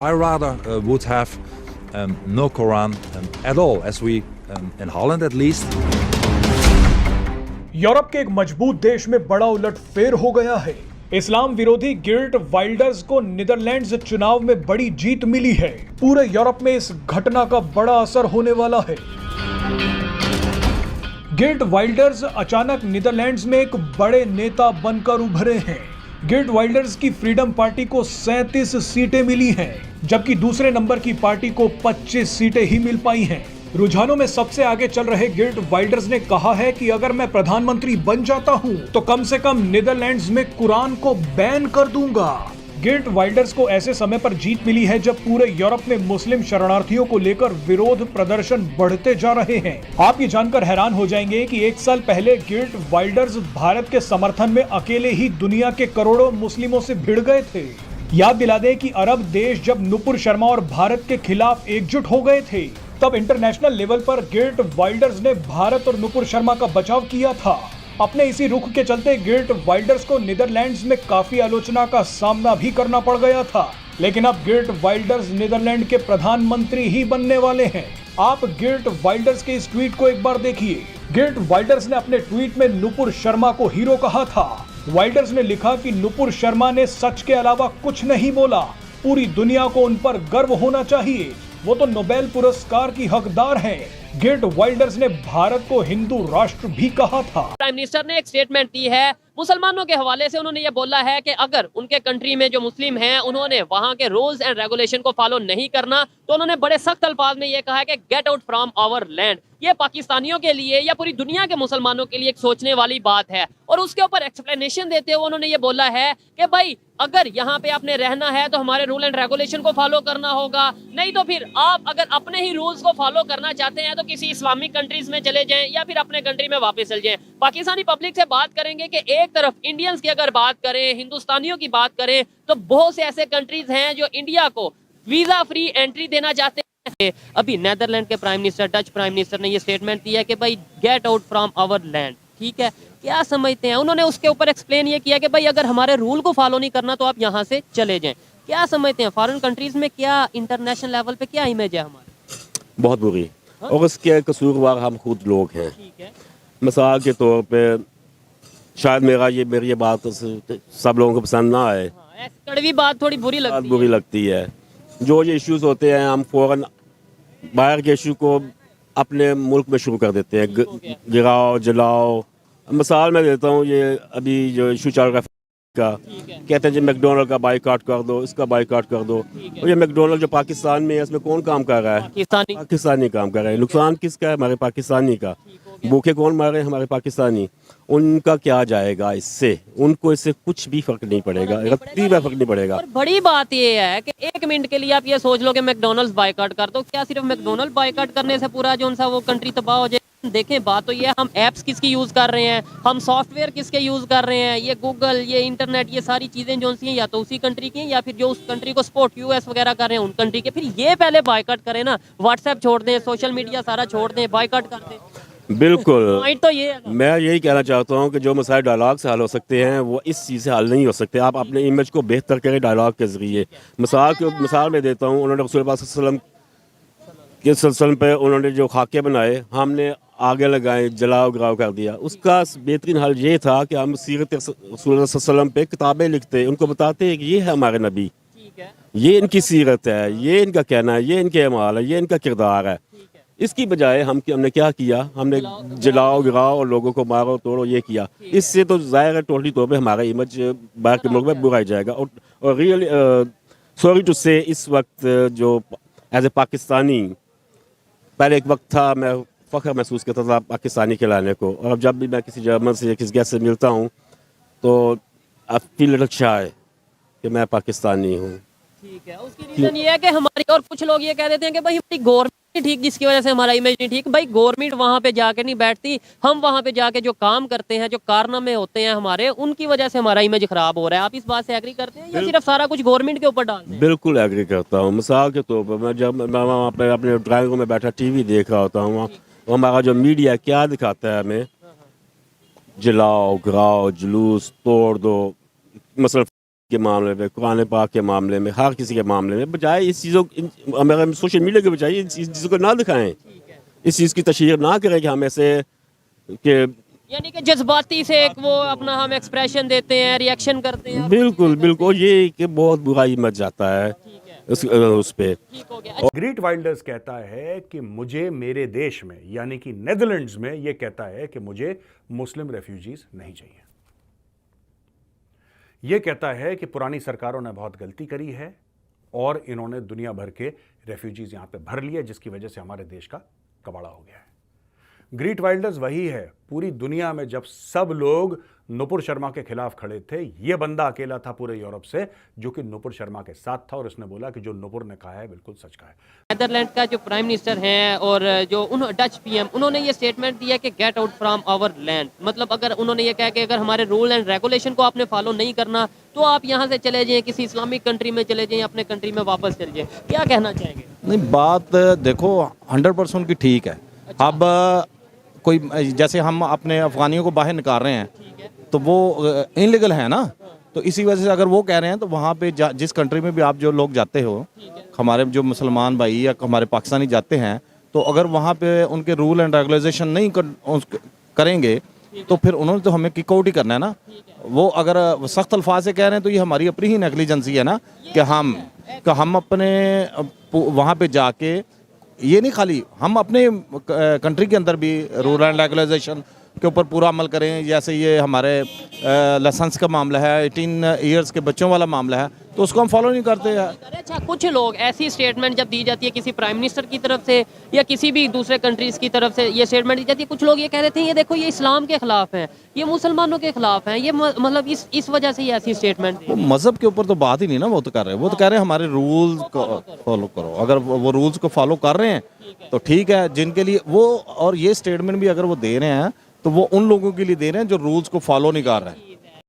I rather would have no Quran at all, as we in Holland at least. Europe के एक मजबूत देश में बड़ा उलटफेर हो गया है। इस्लाम विरोधी गिल्ट वाइल्डर्स को नीदरलैंड्स चुनाव में बड़ी जीत मिली है। पूरे यूरोप में इस घटना का बड़ा असर होने वाला है। गिल्ट वाइल्डर्स अचानक नीदरलैंड्स में एक बड़े नेता बनकर उभरे हैं। गिल्ट वाइल्डर्स की फ्रीडम पार्टी को 37 सीटें मिली हैं, जबकि दूसरे नंबर की पार्टी को 25 सीटें ही मिल पाई हैं। रुझानों में सबसे आगे चल रहे गिल्ट वाइल्डर्स ने कहा है कि अगर मैं प्रधानमंत्री बन जाता हूं तो कम से कम नीदरलैंड्स में कुरान को बैन कर दूंगा। गिल्ट वाइल्डर्स को ऐसे समय पर जीत मिली है जब पूरे यूरोप में मुस्लिम शरणार्थियों को लेकर विरोध प्रदर्शन बढ़ते जा रहे हैं। आप ये जानकर हैरान हो जाएंगे कि एक साल पहले गिल्ट वाइल्डर्स भारत के समर्थन में अकेले ही दुनिया के करोड़ों मुस्लिमों से भिड़ गए थे। याद दिला दें कि अरब देश जब नुपुर शर्मा और भारत के खिलाफ एकजुट हो गए थे, तब इंटरनेशनल लेवल पर गिल्ट वाइल्डर्स ने भारत और नुपुर शर्मा का बचाव किया था। अपने इसी रुख के चलते गिल्ट वाइल्डर्स को नीदरलैंड्स में काफी आलोचना का सामना भी करना पड़ गया था, लेकिन अब गिल्ट वाइल्डर्स नीदरलैंड के प्रधानमंत्री ही बनने वाले हैं। आप गिल्ट वाइल्डर्स के इस ट्वीट को एक बार देखिए। गिल्ट वाइल्डर्स ने अपने ट्वीट में नुपुर शर्मा को हीरो कहा था। वाइल्डर्स ने लिखा कि नुपुर शर्मा ने सच के अलावा कुछ नहीं बोला, पूरी दुनिया को उन पर गर्व होना चाहिए, वो तो नोबेल पुरस्कार की हकदार हैं। गिल्ट वाइल्डर्स ने भारत को हिंदू राष्ट्र भी कहा था। प्राइम मिनिस्टर ने एक स्टेटमेंट दी है मुसलमानों के हवाले से। उन्होंने ये बोला है कि अगर उनके कंट्री में जो मुस्लिम हैं उन्होंने वहां के रूल्स एंड रेगुलेशन को फॉलो नहीं करना तो उन्होंने बड़े सख्त अल्फाज में ये कहा है कि get out from our land. ये पाकिस्तानियों के लिए या पूरी दुनिया के मुसलमानों के लिए एक सोचने वाली बात है। और उसके ऊपर एक्सप्लेनेशन देते हुए उन्होंने ये बोला है कि भाई अगर यहाँ पे आपने रहना है तो हमारे रूल एंड रेगुलेशन को फॉलो करना होगा, नहीं तो फिर आप अगर अपने ही रूल्स को फॉलो करना चाहते हैं तो किसी इस्लामिक कंट्रीज में चले जाएं या फिर अपने कंट्री में वापस चल जाएं। पाकिस्तानी पब्लिक से बात करेंगे कि एक तरफ इंडियंस की अगर बात करें, हिंदुस्तानियों की बात करें, तो बहुत से ऐसे कंट्रीज हैं जो इंडिया को वीजा फ्री एंट्री देना चाहते हैं। अभी नीदरलैंड के prime minister, Dutch prime minister ने ये स्टेटमेंट दिया कि भाई get out from our land. ठीक है, क्या समझते हैं? उन्होंने उसके ऊपर एक्सप्लेन ये किया कि भाई अगर हमारे रूल को फॉलो नहीं करना तो आप यहाँ से चले जाएं। क्या समझते हैं फॉरेन कंट्रीज में क्या इंटरनेशनल लेवल पे क्या इमेज है हमारी? बहुत बुरी। और इसके कसूरवार हम खुद लोग हैं। ठीक है, मिसाल के तौर पे शायद मेरी ये बात सब लोगों को पसंद ना आए, कड़वी बात थोड़ी बुरी लगती है। जो ये इश्यूज होते हैं हम फौरन बाहर के इशू को अपने मुल्क में शुरू कर देते हैं, गिराओ जलाओ। मिसाल मैं देता हूँ, ये अभी जो इशू चल रहा है का, कहते हैं जी मैकडोनल्ड का बाइकआउट कर दो, इसका बाइकआउट कर दो। और ये मैकडोनल्ड जो पाकिस्तान में है इसमें कौन काम कर रहा है? पाकिस्तानी काम कर रहा है। नुकसान किसका है? हमारे पाकिस्तानी का। भूखे कौन मार रहे हैं? हमारे पाकिस्तानी। उनका क्या जाएगा इससे? उनको इससे कुछ भी फर्क नहीं पड़ेगा, रत्ती भी फर्क नहीं पड़ेगा। और बड़ी बात ये है कि एक मिनट के लिए आप ये सोच लो कि मैकडोनल्ड्स बाइकआउट कर दो, क्या सिर्फ मैकडोनल्ड बाइकआउट करने से पूरा जो सा वो कंट्री तबाह हो जाए? देखें, बात तो ये हम एप्स किसकी यूज कर रहे हैं, हम सॉफ्टवेयर किसके यूज कर रहे हैं, ये गूगल, ये इंटरनेट, ये सारी चीजें जो सी हैं या तो उसी कंट्री की हैं या फिर जो उस कंट्री को सपोर्ट यूएस वगैरह कर रहे हैं उन कंट्री के। फिर ये पहले बाइकआउट करें ना, व्हाट्सएप छोड़ दें, सोशल मीडिया सारा छोड़ दें, बाइकआउट कर दें। बिल्कुल, पॉइंट तो ये है। मैं यही कहना चाहता हूँ कि जो मसाइल डायलॉग से हल हो सकते हैं वो इस चीज़ से हल नहीं हो सकते। आप अपने इमेज को बेहतर करें डायलॉग के जरिए। मिसाल में देता हूँ, उन्होंने रसूल पाक सल्लल्लाहु अलैहि वसल्लम के सिलसिले पे उन्होंने जो खाके बनाए, हमने आगे लगाए, जलाओ गिराओ कर दिया। उसका बेहतरीन हल ये था कि हम सीरत रसूल सल्लल्लाहु अलैहि वसल्लम पे किताबें लिखते, उनको बताते हैं कि ये है हमारे नबी, ये इनकी सीरत है, ये इनका कहना है, ये इनके अमाल है, ये इनका किरदार है। इसकी बजाय हमने क्या किया? हमने जलाओ गिराओ और लोगों को मारो तोड़ो ये किया। इससे तो ज़ाहिर है टोटली तौर पे हमारा इमेज बाहर के मुल्क में बुरा ही जाएगा। और रियली सॉरी टू से, इस वक्त जो एज ए पाकिस्तानी, पहले एक वक्त था मैं फ़ख्र महसूस करता था पाकिस्तानी कहलाने को, और अब जब भी मैं किसी जर्मन से या किसी गेस्ट से मिलता हूँ तो आई फील अच्छा है कि मैं पाकिस्तानी हूँ। ठीक है, उसकी रीजन ये है कि हमारी, और कुछ लोग ये कह देते हैं कि भाई हमारी गवर्नमेंट नहीं ठीक जिसकी वजह से हमारा इमेज नहीं ठीक। भाई गवर्नमेंट वहाँ पे जाके नहीं बैठती, हम वहाँ पे जाके जो काम करते हैं, जो कारनामे होते हैं हमारे, उनकी वजह से हमारा इमेज खराब हो रहा है। आप इस बात से एग्री करते हैं या सिर्फ सारा कुछ गवर्नमेंट के ऊपर डालते हैं? बिल्कुल एग्री करता हूँ। मिसाल के तौर पर मैं जब वहाँ पे अपने ड्राइंग रूम में बैठा टीवी देख रहा होता हूँ, हमारा जो मीडिया क्या दिखाता है हमें, जलाओ गिराओ जुलूस तोड़ दो। मसलन के मामले में, कुरान पाक के मामले में, हर किसी के मामले में, बजाय इस चीज़ों हमारे सोशल मीडिया के बजाय इन चीज़ों को ना दिखाएं, इस चीज़ की तशहीर ना करें कि हम ऐसे कि यानी कि जज्बाती से एक वो अपना हम एक्सप्रेशन देते हैं, रिएक्शन करते हैं। बिल्कुल बिल्कुल, ये कि बहुत बुराई मच जाता है उस पे। ठीक हो गया। ग्रीट वाइल्डर्स कहता है कि मुझे मेरे देश में यानी कि नेदरलैंड्स में यह कहता है कि मुझे मुस्लिम रेफ्यूजीज नहीं चाहिए। यह कहता है कि पुरानी सरकारों ने बहुत गलती करी है और इन्होंने दुनिया भर के रेफ्यूजीज यहां पे भर लिए, जिसकी वजह से हमारे देश का कबाड़ा हो गया है। ग्रीट वाइल्डर्स वही है, पूरी दुनिया में जब सब लोग नुपुर शर्मा के खिलाफ खड़े थे, यह बंदा अकेला था पूरे यूरोप से जो कि नुपुर शर्मा के साथ था और उसने बोला कि जो नुपुर ने कहा है बिल्कुल सच कहा है। नेदरलैंड का जो प्राइम मिनिस्टर हैं और जो डच पीएम, उन्होंने ये स्टेटमेंट दिया कि get out from our land, मतलब अगर उन्होंने ये कहा कि अगर हमारे रूल एंड रेगुलेशन को आपने फॉलो नहीं करना तो आप यहाँ से चले जाएं, किसी इस्लामिक कंट्री में चले जाएं, अपने कंट्री में वापस चले जाएं। क्या कहना चाहेंगे? नहीं, बात देखो 100% उनकी ठीक है। अब कोई जैसे हम अपने अफगानियों को बाहर निकाल रहे हैं तो वो इनलीगल है ना, तो इसी वजह से अगर वो कह रहे हैं तो वहाँ पे जिस कंट्री में भी आप जो लोग जाते हो, हमारे जो मुसलमान भाई या हमारे पाकिस्तानी जाते हैं, तो अगर वहाँ पे उनके रूल एंड रेगुलेशन नहीं करेंगे तो फिर उन्होंने तो हमें किक आउट ही करना है ना। वो अगर सख्त अल्फाज से कह रहे हैं तो ये हमारी अपनी ही नेग्लिजेंसी है ना कि हम अपने वहाँ पे जाके, ये नहीं खाली हम अपने कंट्री के अंदर भी रूल एंड रेगुलेशन के ऊपर पूरा अमल करें। जैसे ये हमारे लाइसेंस का मामला है, 18 इयर्स के बच्चों वाला मामला है, तो उसको हम फॉलो नहीं करते हैं। अच्छा, कुछ लोग ऐसी स्टेटमेंट जब दी जाती है किसी प्राइम मिनिस्टर की तरफ से या किसी भी दूसरे कंट्रीज की तरफ से ये स्टेटमेंट दी जाती है, कुछ लोग ये कह देते हैं ये देखो ये इस्लाम के खिलाफ है, ये मुसलमानों के खिलाफ है, ये मतलब इस वजह से ये ऐसी स्टेटमेंट। वो मज़हब के ऊपर तो बात ही नहीं ना वो तो कर रहे हैं, वो तो कह रहे हैं हमारे रूल्स को फॉलो करो। अगर वो रूल्स को फॉलो कर रहे हैं तो ठीक है, जिनके लिए वो, और ये स्टेटमेंट भी अगर वो दे रहे हैं तो वो उन लोगों के लिए दे रहे हैं जो रूल्स को फॉलो नहीं कर रहे हैं।